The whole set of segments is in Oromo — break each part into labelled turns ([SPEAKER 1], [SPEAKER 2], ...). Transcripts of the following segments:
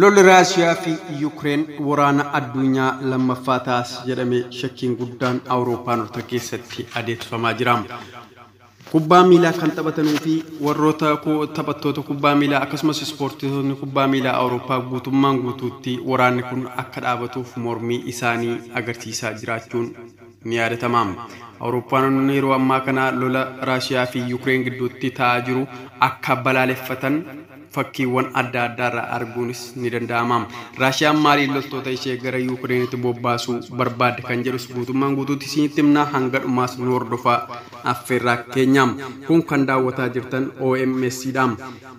[SPEAKER 1] Lolli Raashiyaa fi Yuukireen waraana addunyaa lammaffaa taas jedhamee shakkiin guddaan Awurooppaanota keessatti adeemsifamaa jira. Kubbaa miilaa kan taphatanuu fi warroota taphattoota kubbaa miilaa akkasumas ispoortitoonni kubbaa miilaa Awurooppaa guutummaan guutuutti waraanni kun akka dhaabatuuf mormii isaanii agarsiisaa jiraachuun ni yaadatama. Awurooppaanonni yeroo ammaa kana lola Raashiyaa fi Yuukireen gidduutti ta'aa jiru akka balaaleffatan fakkiiwwan adda addaarraa arguunis ni danda'ama. Raashiyaan maaliin loltoota ishee gara Yuukireenitti bobbaasuu barbaadde kan jedhus guutummaan guutuutti isinitti himna hanga dhumaas nu hordofaa affeerraa keenya. Kun kan daawwataa jirtan OMS'dha.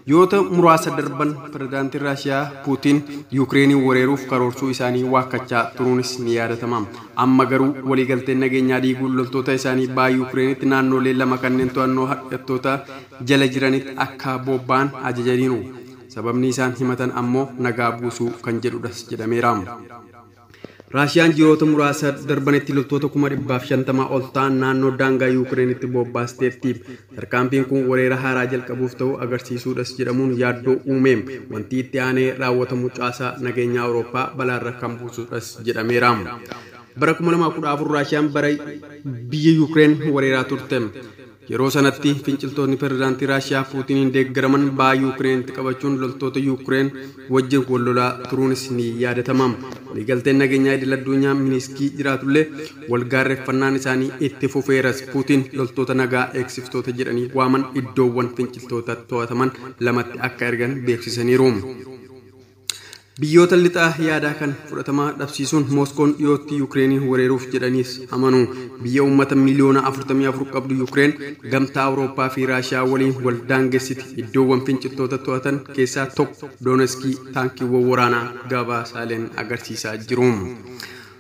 [SPEAKER 1] Yoota muraasa darban pirezidaantiin Raashiyaa Puutiin Yuukireenii weeraruuf karoorsuu isaanii waakkachaa turuunis ni yaadatama. Amma garuu waliigalteen nageenyaa diiguun loltoota isaanii baha Yuukireenitti naannolee lama kanneen to'annoo hidhattoota jala jiranitti akka bobba'an ajajaniiru. Sababni isaan himatan ammoo nagaa buusuu kan jedhudhas jedhameera. Raashiyaan jiroota muraasa darbanitti loltoota 150 ol ta'an naannoo daangaa Yuukireenitti bobbaasteetti. Tarkaanfiin kun weerara haaraa jalqabuuf ta'u agarsiisuudhas jedhamuun yaaddoo uumeem. Wanti itti aanee raawwatamu caasaa nageenya Awurooppaa balaarra kan buusudhas jedhameera. Bara 2014 Raashiyaan bara biyya Yuukireen weeraraa turte. Yeroo sanatti finciltoonni pirezidaantii Raashiyaa Puutiniin deeggaraman baha Yuukireenitti qabachuun loltoota Yuukireen wajjin wal lolaa turuunis ni yaadatama. Waliigalteen nageenyaa idil addunyaa Miniskii jiraatullee walgaarreeffannaan isaanii itti fufeeras. Puutiin loltoota nagaa eegsiftoota jedhanii waaman iddoowwan finciltoota to'ataman lamatti akka ergan beeksisaniiru. Biyyoota lixaa yaadaa kan fudhatama dhabsiisuun Mooskoon dhiyootti Yuukireenii weeraruuf jedhaniis amanu. Biyya uummata miliyoona 44 qabdu Yuukireen gamtaa Awurooppaa fi Raashiyaa waliin wal daangessiti. Iddoowwan finciltoota to'atan keessaa tokko Doonetskii taankiiwwan waraanaa gabaasaaleen agarsiisaa jiru.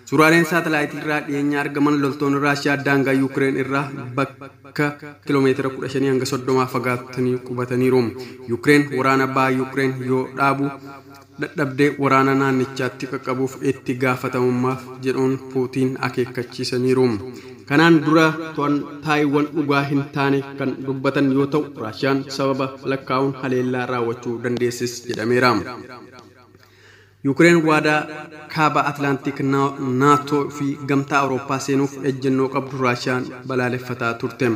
[SPEAKER 1] Suuraaleen saatalaayitii irraa dhiyeenya argaman loltoonni Raashiyaa daangaa Yuukireen irraa bakka kiiloomeetira 15 hanga 30 fagaatanii qubataniiru. Yuukireen waraana baha Yuukireen yoo dhaabu dadhabdee waraana naannichaatti qaqqabuuf itti gaafatamummaaf jedhuun Puutiin akeekkachiisaniiru. Kanaan dura taayiwwan dhugaa hin taane kan dubbatan yoo ta'u Raashiyaan sababa lakkaa'uun haleellaa raawwachuu dandeessis jedhameera. Yuukireen waadaa kaaba Atlaantik naatoo fi gamtaa Awurooppaa seenuuf ejjennoo qabdu Raashiyaan balaaleffataa turte.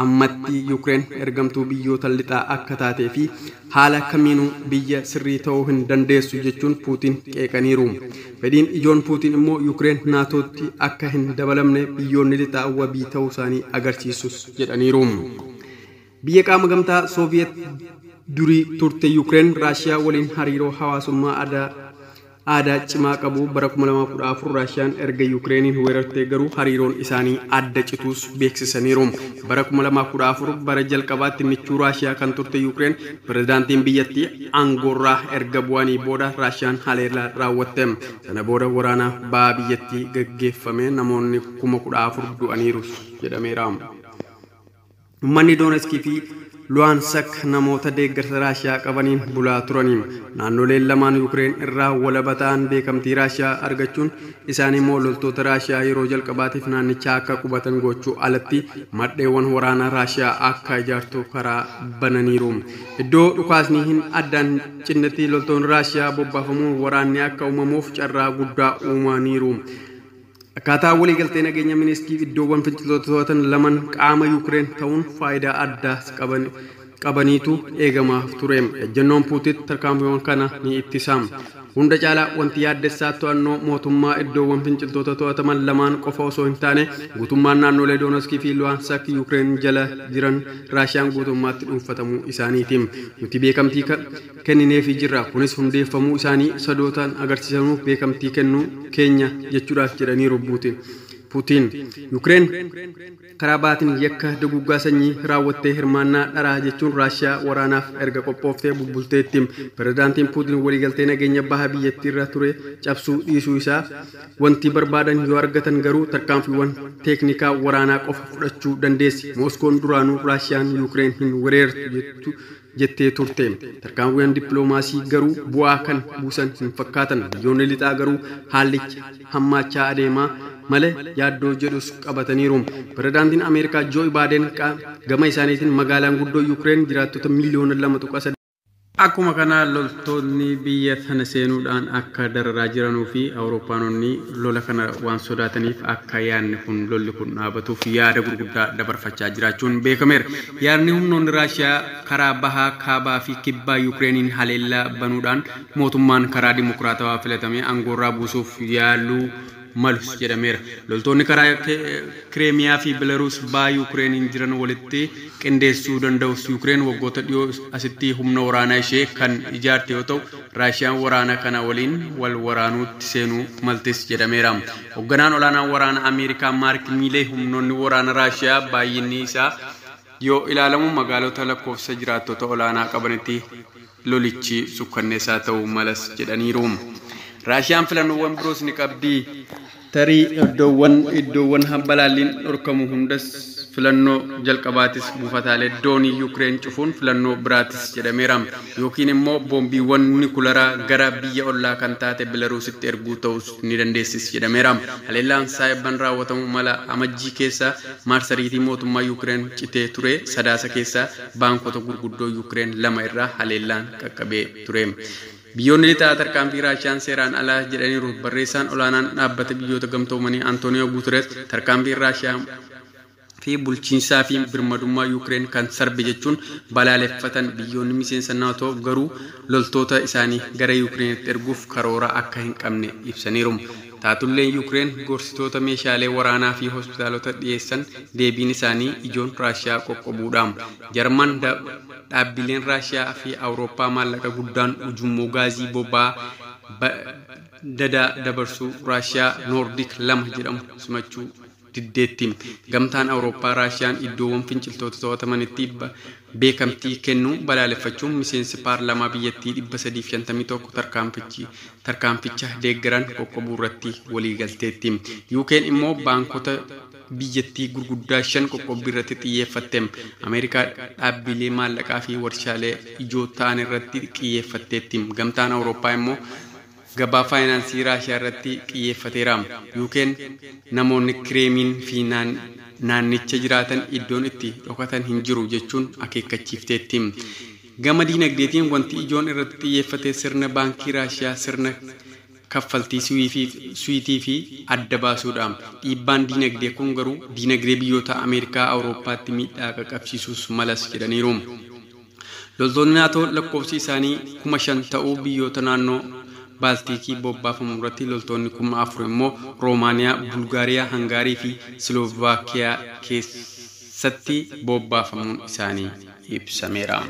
[SPEAKER 1] Ammatti Yuukireen ergamtuu biyyoota lixaa akka taatee fi haala kamiinuu biyya sirrii ta'uu hin dandeessu jechuun Puutiin qeeqaniiru. Fedhiin ijoon Puutiin immoo Yuukireen naatootti akka hin dabalamne biyyoonni lixaa wabii ta'uu isaanii agarsiisus jedhaniiru. Biyya qaama gamtaa Sooviyeet durii turte Yuukireen Raashiyaa waliin hariiroo hawaasummaa aadaa cimaa qabu. Bara 2014 Raashiyaan erga Yuukireeniin weerartee garuu hariiroon isaanii adda cituus beeksisaniiru. Bara 2014 bara jalqabaatti michuu Raashiyaa kan turte Yuukireen pirezidaantiin biyyattii aangoorraa erga bu'anii booda Raashiyaan haleellaa raawwatte. Sana booda waraana baha biyyattii gaggeeffame namoonni 14,000 du'aniiru jedhameera. Uummanni Doonetskii fi Luhansk namoota deeggarsa Raashiyaa qabaniin bulaa turaniin naannoleen lamaan Yuukireen irraa walaba ta'an beekamtii Raashiyaa argachuun isaanii immoo loltoota Raashiyaa yeroo jalqabaatiif naannichaa akka qubatan gochuu alatti maddeewwan waraanaa Raashiyaa akka ijaartu karaa bananiiru. Iddoo dhukaasni hin addaan cinnetti loltoonni Raashiyaa bobbaafamuun waraanni akka uumamuuf carraa guddaa uumaniiru. Akkaataa waliigaltee nageenya Miniskii iddoowwan finciltoota to'atan laman qaama Yuukireen ta'uun faayidaa addaas qabaniitu eegamaa ture. Ejjennoon Puutiin tarkaanfiiwwan kana ni ittisa. Hunda caalaa wanti yaaddessaa to'annoo mootummaa iddoowwan finciltoota to'ataman lamaan qofa osoo hin taane guutummaan naannolee Doonetskii fi Luhansk Yuukireen jala jiran Raashiyaan guutummaatti dhuunfatamuu isaaniiti. Nuti beekamtii kennineefii jirra. Kunis hundeeffamuu isaanii sadootaan agarsiisanuuf beekamtii kennuu keenya jechuudhaaf jedhaniiru Puutiin. Yuukireen karaa baatiin yakka duguggaa sanyii raawwattee hirmaannaa dharaa jechuun Raashiyaa waraanaaf erga qophooftee bubbulteetti. Pirezidaantiin Puutiin waliigaltee nageenya baha biyyattii irra ture cabsuu dhiisuu isaa wanti barbaadan yoo argatan garuu tarkaanfiiwwan teeknikaa waraanaa qofa fudhachuu dandeessi. Mooskoon duraanuu Raashiyaan Yuukireen hin weerartu jettee turte. Tarkaanfiiwwan dippiloomaasii garuu bu'aa kan buusan hin fakkaatan. Biyyoonni lixaa garuu haallicha hammaachaa adeemaa malee yaaddoo jedhus qabataniiru. Pirezidaantiin Ameerikaa Joo Baaden gama isaaniitiin magaalaan guddoo Yuukireen jiraattota miliyoona 2.3 Akkuma kana loltoonni biyya sana seenuudhaan akka dararaa jiranuu fi Awurooppaanonni lola kana waan sodaataniif akka yaadni kun lolli kun dhaabatuuf yaada gurguddaa dabarfachaa jiraachuun beekameera. Yaadni humnoonni Raashiyaa karaa bahaa, kaabaa fi kibbaa Yukireeniin haleellaa banuudhaan mootummaan karaa dimokiraatawaa filatamee aangoorraa buusuuf yaaluu malus jedhameera. Loltoonni karaa Kireemiyaa fi Belaruus bahaa Yukireeniin jiran walitti qindeessuu danda'us Yukireen waggoota dhiyoo asitti humna waraanaa ishee kan ijaarte yoo ta'u Raashiyaan waraana kana waliin wal waraanuutti seenuu maltis jedhameera. Hoogganaan olaanaan waraana Ameerikaa Maark Miilee humnoonni waraana Raashiyaa baay'inni isaa yoo ilaalamu magaalota lakkoofsa jiraattota olaanaa qabanitti lolichi sukkanneessaa ta'uu malas jedhaniiru. Raashiyaan filannoowwan biroos ni qabdi. Tarii iddoowwan hambalaalliin dhorkamu hundas filannoo jalqabaatis buufataalee doonii Yukireen cufuun filannoo biraatis jedhameera. Yookiin immoo boombiiwwan nikularaa gara biyya ollaa kan taate Belaruusitti erguu ta'us ni dandeessis jedhameera. Haleellaan saayibban raawwatamu mala amajjii keessa maarsariitii mootummaa Yukireen citee ture. Sadaasa keessa baankota gurguddoo Yukireen 2 irraa haleellaan qaqqabee ture. Biyyoonni lixaa tarkaanfii Raashiyaan seeraan alaa jedhaniiru. Barreessaan olaanaan dhaabbata biyyoota gamtoomanii Antooniyoo Guuteres tarkaanfii Raashiyaa fi bulchiinsaa fi birmadummaa Yukireen kan sarbe jechuun balaaleffatan. Biyyoonni miseensa naatoo garuu loltoota isaanii gara Yukireenitti erguuf karoora akka hin qabne ibsaniiru. Taatulleen Yukireen gorsitoota meeshaalee waraanaa fi hospitaalota dhiyeessan deebiin isaanii ijoon Raashiyaa qoqqobuudha. Jarman dhaabbileen Raashiyaa fi Awurooppaa maallaqa guddaan ujummoo gaazii boba'aa dabarsuu Raashiyaa Noordik 2 jedhamu simachuu diddeetti. Gamtaan Awurooppaa Raashiyaan iddoowwan finciltoota to'atamanitti beekamtii kennuu balaaleffachuun miseensi paarlaamaa biyyattii 351 tarkaanficha deeggaran qoqqobuu irratti waliigalteetti. Yukireen immoo baankota biyyattii gurguddaa 5 qoqqobbii irratti xiyyeeffatte. Ameerikaa dhaabbilee maallaqaa fi warshaalee ijoo ta'an irratti xiyyeeffatteetti. Gamtaan Awurooppaa immoo gabaa faayinaansii Raashiyaa irratti xiyyeeffateera. Yukireen namoonni Kireemiin fi naannicha jiraatan iddoon itti dhokatan hin jiru jechuun akeekkachiifteetti. Gama diinagdeetiin wanti ijoon irratti xiyyeeffate sirna baankii Raashiyaa sirna kaffaltii suwiitii fi adda baasuudha. Dhiibbaan diinagdee kun garuu diinagdee biyyoota Ameerikaa Awurooppaatti miidhaa qaqqabsiisuus malas jedhaniiru. Loltoonni naatoo lakkoofsi isaanii 5,000 ta'uu biyyoota naannoo Baaltiikii bobbaafamu irratti loltoonni 4,000 immoo Roomaaniyaa, Bulgaariyaa, Hangaarii fi Siloovakiyaa keessatti bobbaafamuun isaanii ibsameera.